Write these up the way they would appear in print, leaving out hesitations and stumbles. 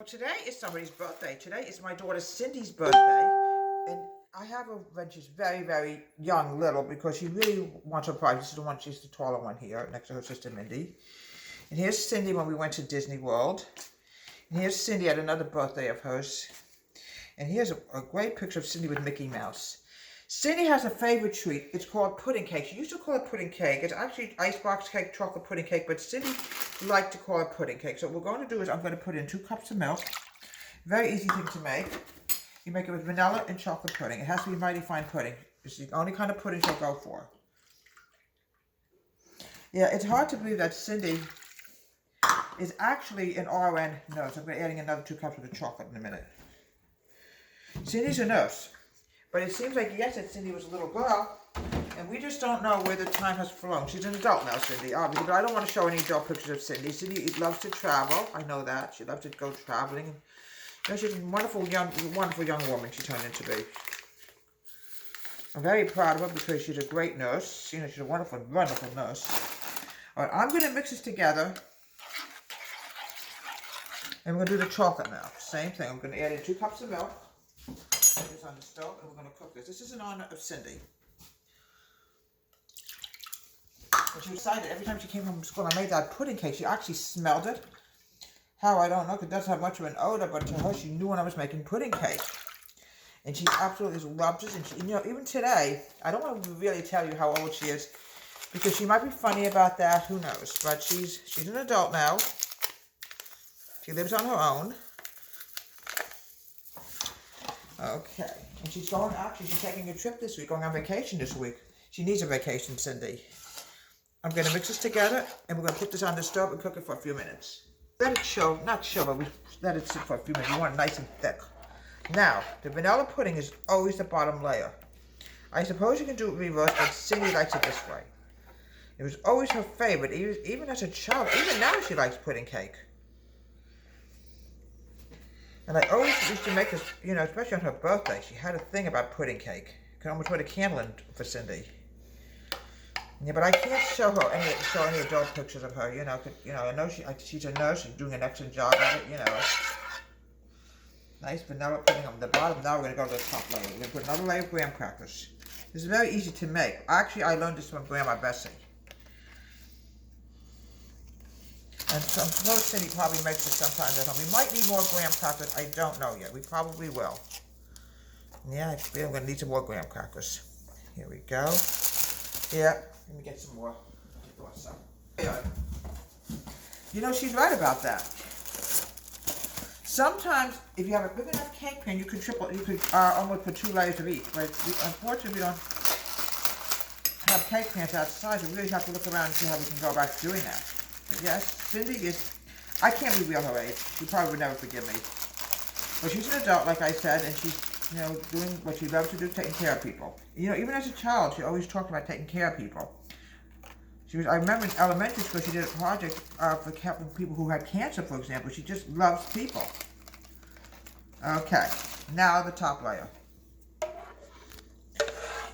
Today is somebody's birthday. Today is my daughter Cindy's birthday. And I have her when she's very, very young, little, because she really wants her prize. This is the one, she's the taller one here, next to her sister Mindy. And here's Cindy when we went to Disney World. And here's Cindy at another birthday of hers. And here's a great picture of Cindy with Mickey Mouse. Cindy has a favorite treat. It's called pudding cake. She used to call it pudding cake. It's actually icebox cake, chocolate pudding cake, but Cindy liked to call it pudding cake. So what we're going to do is I'm going to put in 2 cups of milk. Very easy thing to make. You make it with vanilla and chocolate pudding. It has to be mighty fine pudding. It's the only kind of pudding she'll go for. Yeah, it's hard to believe that Cindy is actually an RN nurse. I'm going to be adding another 2 cups of the chocolate in a minute. Cindy's a nurse. But it seems like yesterday Cindy was a little girl, and we just don't know where the time has flown. She's an adult now, Cindy, obviously, but I don't want to show any adult pictures of Cindy. Cindy loves to travel. I know that. She loves to go traveling. You know, she's a wonderful young woman she turned into be. I'm very proud of her because she's a great nurse. You know, she's a wonderful, wonderful nurse. All right, I'm going to mix this together, and we're going to do the chocolate now. Same thing. I'm going to add in 2 cups of milk. Put this on the stove, and we're going to cook this. This is in honor of Cindy. And she was excited every time she came home from school. I made that pudding cake. She actually smelled it. How, I don't know, because it doesn't have much of an odor, but to her, she knew when I was making pudding cake. And she absolutely loves it. And she, you know, even today, I don't want to really tell you how old she is, because she might be funny about that. Who knows? But she's an adult now. She lives on her own. Okay, and she's taking a trip this week, going on vacation this week. She needs a vacation, Cindy. I'm going to mix this together, and we're going to put this on the stove and cook it for a few minutes. Let it but we let it sit for a few minutes. We want it nice and thick. Now, the vanilla pudding is always the bottom layer. I suppose you can do it reverse, but Cindy likes it this way. It was always her favorite, even as a child. Even now she likes pudding cake. And I always used to make this, you know, especially on her birthday. She had a thing about pudding cake. You can almost put a candle in for Cindy. Yeah, but I can't show any adult pictures of her. You know, I know she's a nurse. She's doing an excellent job at it. You know, nice vanilla pudding on the bottom. Now we're gonna go to the top layer. We're gonna put another layer of graham crackers. This is very easy to make. Actually, I learned this from Grandma Bessie. And so I'm sure Cindy probably makes it sometimes at home. We might need more graham crackers. I don't know yet. We probably will. Yeah, I feel I'm going to need some more graham crackers. Here we go. Yeah, let me get some more. You know, she's right about that. Sometimes, if you have a big enough cake pan, you could almost put 2 layers of each. But unfortunately, we don't have cake pans that size. We really have to look around and see how we can go about doing that. But yes, Cindy is, I can't reveal her age. She probably would never forgive me. But she's an adult, like I said, and she's, you know, doing what she loves to do, taking care of people. You know, even as a child, she always talked about taking care of people. I remember in elementary school, she did a project for helping people who had cancer, for example. She just loves people. Okay, now the top layer.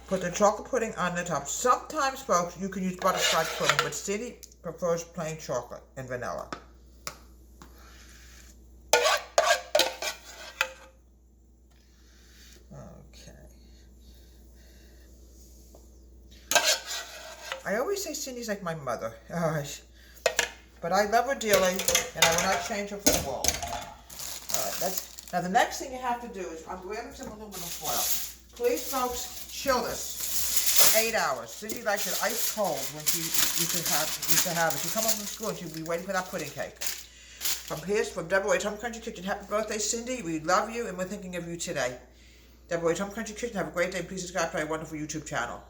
Put the chocolate pudding on the top. Sometimes, folks, you can use butterscotch pudding, but Cindy prefers plain chocolate and vanilla. Okay. I always say Cindy's like my mother. But I love her dearly, and I will not change her for the world. Now the next thing you have to do is, I'm grabbing some aluminum foil. Please, folks, chill this. 8 hours. Cindy likes it ice cold when she used to have it. She'd come home from school and she'd be waiting for that pudding cake. From Deborah Waite's Home Country Kitchen, happy birthday, Cindy. We love you and we're thinking of you today. Deborah Waite's Home Country Kitchen, have a great day. Please subscribe to our wonderful YouTube channel.